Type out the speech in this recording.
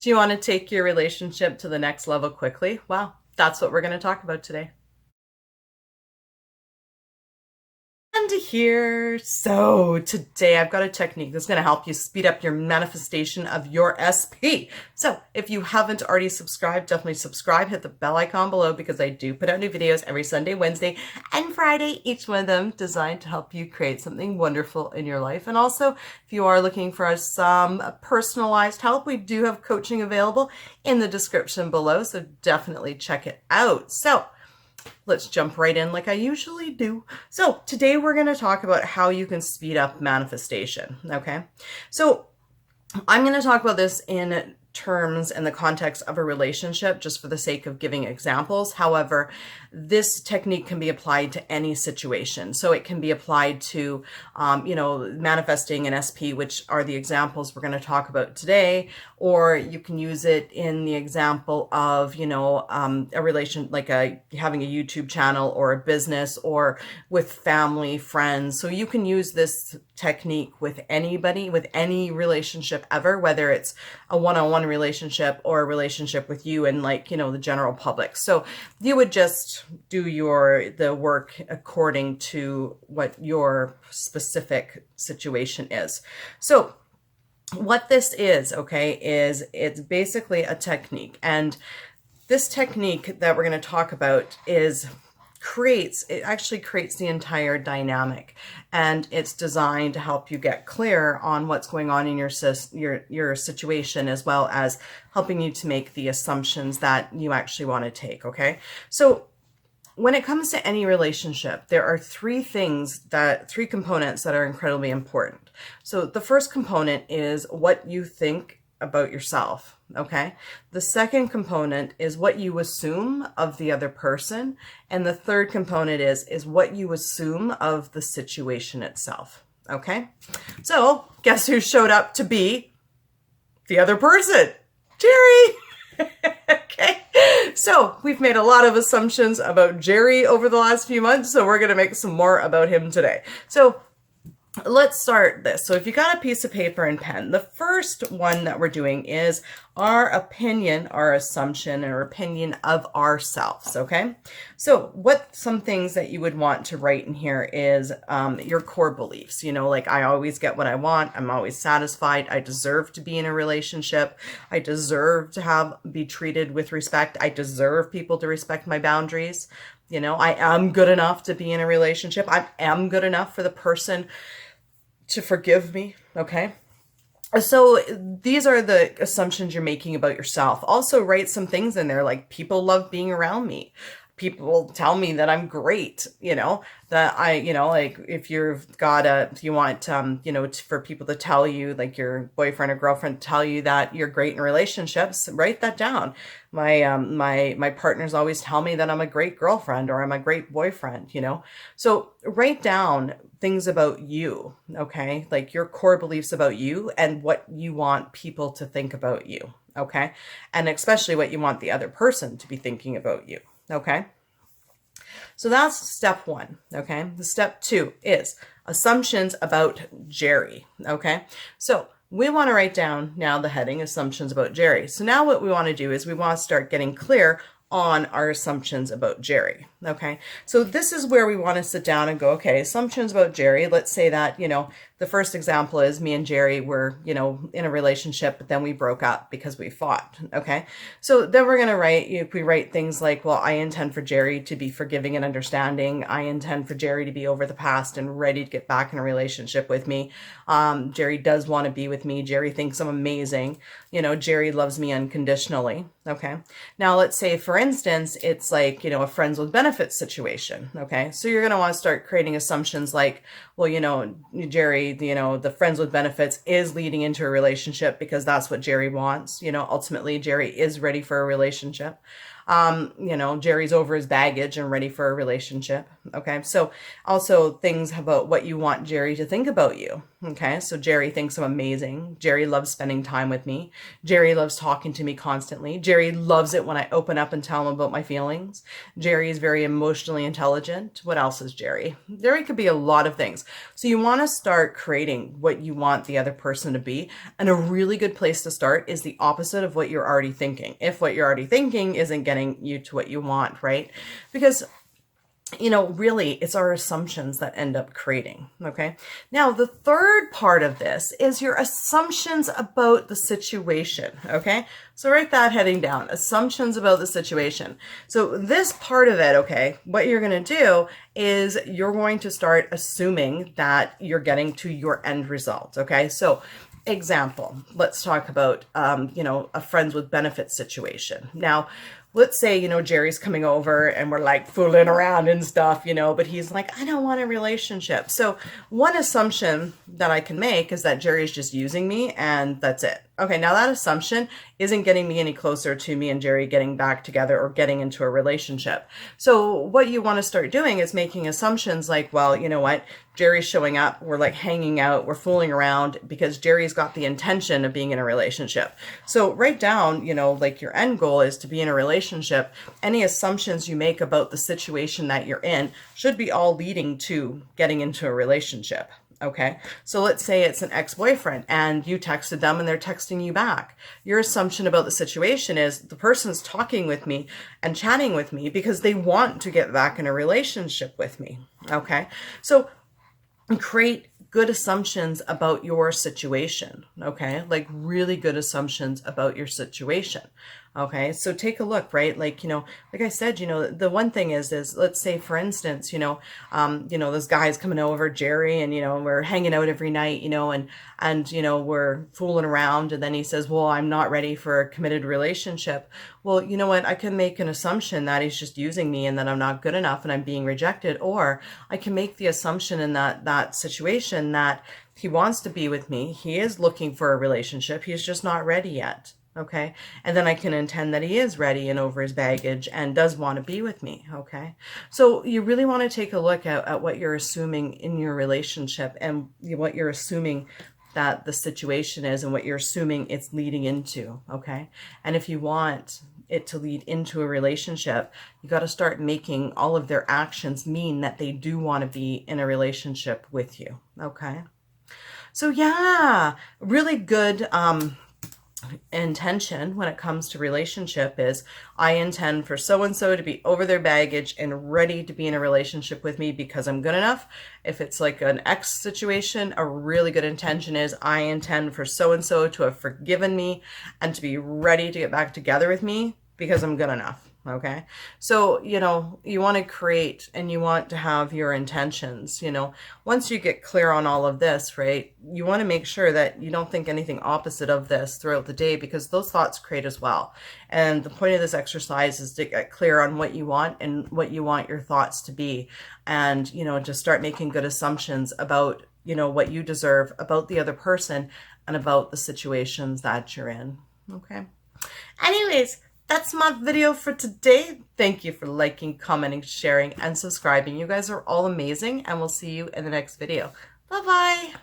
Do you want to take your relationship to the next level quickly? Well, that's what we're going to talk about today. And here. So today I've got a technique that's going to help you speed up your manifestation of your SP. So if you haven't already subscribed, definitely subscribe, hit the bell icon below because I do put out new videos every Sunday, Wednesday, and Friday, each one of them designed to help you create something wonderful in your life. And also, if you are looking for some personalized help, we do have coaching available in the description below. So definitely check it out. So let's jump right in like I usually do. So today we're going to talk about how you can speed up manifestation. Okay. So I'm going to talk about this in terms in the context of a relationship, just for the sake of giving examples. However, this technique can be applied to any situation. So it can be applied to, manifesting an SP, which are the examples we're going to talk about today, or you can use it in the example of, a relation, like having a YouTube channel or a business or with family, friends. So you can use this technique with anybody, with any relationship ever, whether it's a one-on-one relationship or a relationship with you and the general public. So you would just do the work according to what your specific situation is. So what this is, is it's basically a technique. And this technique that we're going to talk about actually creates the entire dynamic, and it's designed to help you get clear on what's going on in your situation, as well as helping you to make the assumptions that you actually want to take. Okay. So when it comes to any relationship, there are three components that are incredibly important. So the first component is what you think about yourself. Okay. The second component is what you assume of the other person. And the third component is what you assume of the situation itself. Okay. So guess who showed up to be the other person? Jerry. Okay. So we've made a lot of assumptions about Jerry over the last few months. So we're going to make some more about him today. So let's start this. So if you got a piece of paper and pen, the first one that we're doing is our opinion, our assumption, or opinion of ourselves. Okay. So some things that you would want to write in here is your core beliefs. I always get what I want. I'm always satisfied. I deserve to be in a relationship. I deserve to be treated with respect. I deserve people to respect my boundaries. I am good enough to be in a relationship. I am good enough for the person to forgive me. Okay. So these are the assumptions you're making about yourself. Also write some things in there like people love being around me. People tell me that I'm great, that if you want, for people to tell you, like your boyfriend or girlfriend tell you that you're great in relationships, write that down. My partners always tell me that I'm a great girlfriend or I'm a great boyfriend, So write down things about you, okay? Like your core beliefs about you and what you want people to think about you, okay? And especially what you want the other person to be thinking about you. Okay. So that's step one. Okay. The step two is assumptions about Jerry. Okay. So we want to write down now the heading assumptions about Jerry. So now what we want to do is we want to start getting clear on our assumptions about Jerry. Okay. So this is where we want to sit down and go, okay, assumptions about Jerry. Let's say that, the first example is me and Jerry were, in a relationship, but then we broke up because we fought. Okay. So then we're going to we write things like, well, I intend for Jerry to be forgiving and understanding. I intend for Jerry to be over the past and ready to get back in a relationship with me. Jerry does want to be with me. Jerry thinks I'm amazing. Jerry loves me unconditionally. Okay. Now let's say, for instance, it's like, a friends with benefits situation. Okay. So you're going to want to start creating assumptions like, well, Jerry, the friends with benefits is leading into a relationship because that's what Jerry wants. Ultimately Jerry is ready for a relationship. Jerry's over his baggage and ready for a relationship. Okay. So also things about what you want Jerry to think about you. Okay. So Jerry thinks I'm amazing. Jerry loves spending time with me. Jerry loves talking to me constantly. Jerry loves it when I open up and tell him about my feelings. Jerry is very very emotionally intelligent. What else is Jerry? Jerry could be a lot of things. So you want to start creating what you want the other person to be. And a really good place to start is the opposite of what you're already thinking. If what you're already thinking isn't getting you to what you want, right? Because really, it's our assumptions that end up creating, okay? Now, the third part of this is your assumptions about the situation, okay? So write that heading down, assumptions about the situation. So this part of it, okay, what you're going to do is you're going to start assuming that you're getting to your end result, okay? So example, let's talk about, a friends with benefits situation. Now, let's say, Jerry's coming over and we're like fooling around and stuff, but he's like, I don't want a relationship. So one assumption that I can make is that Jerry's just using me and that's it. Okay, now that assumption isn't getting me any closer to me and Jerry getting back together or getting into a relationship. So what you want to start doing is making assumptions like, well, you know what? Jerry's showing up, we're like hanging out, we're fooling around because Jerry's got the intention of being in a relationship. So write down, like your end goal is to be in a relationship. Any assumptions you make about the situation that you're in should be all leading to getting into a relationship. Okay, so let's say it's an ex-boyfriend and you texted them and they're texting you back. Your assumption about the situation is the person's talking with me and chatting with me because they want to get back in a relationship with me. Okay, so create good assumptions about your situation, okay? Like really good assumptions about your situation, okay? So take a look, right? Like, like I said, the one thing is let's say, for instance, this guy's coming over, Jerry, and, we're hanging out every night, and we're fooling around. And then he says, well, I'm not ready for a committed relationship. Well, you know what? I can make an assumption that he's just using me and that I'm not good enough and I'm being rejected. Or I can make the assumption in that situation that he wants to be with me. He is looking for a relationship. He's just not ready yet. Okay. And then I can intend that he is ready and over his baggage and does want to be with me. Okay. So you really want to take a look at what you're assuming in your relationship and what you're assuming that the situation is and what you're assuming it's leading into. Okay. And if you want it to lead into a relationship, you got to start making all of their actions mean that they do want to be in a relationship with you. Okay. So yeah, really good, intention when it comes to relationship is I intend for so-and-so to be over their baggage and ready to be in a relationship with me because I'm good enough. If it's like an ex situation, a really good intention is I intend for so-and-so to have forgiven me and to be ready to get back together with me because I'm good enough. Okay. So, you want to create and you want to have your intentions, once you get clear on all of this, right, you want to make sure that you don't think anything opposite of this throughout the day because those thoughts create as well. And the point of this exercise is to get clear on what you want and what you want your thoughts to be. And, to start making good assumptions about, what you deserve, about the other person and about the situations that you're in. Okay. Anyways, that's my video for today. Thank you for liking, commenting, sharing, and subscribing. You guys are all amazing, and we'll see you in the next video. Bye-bye.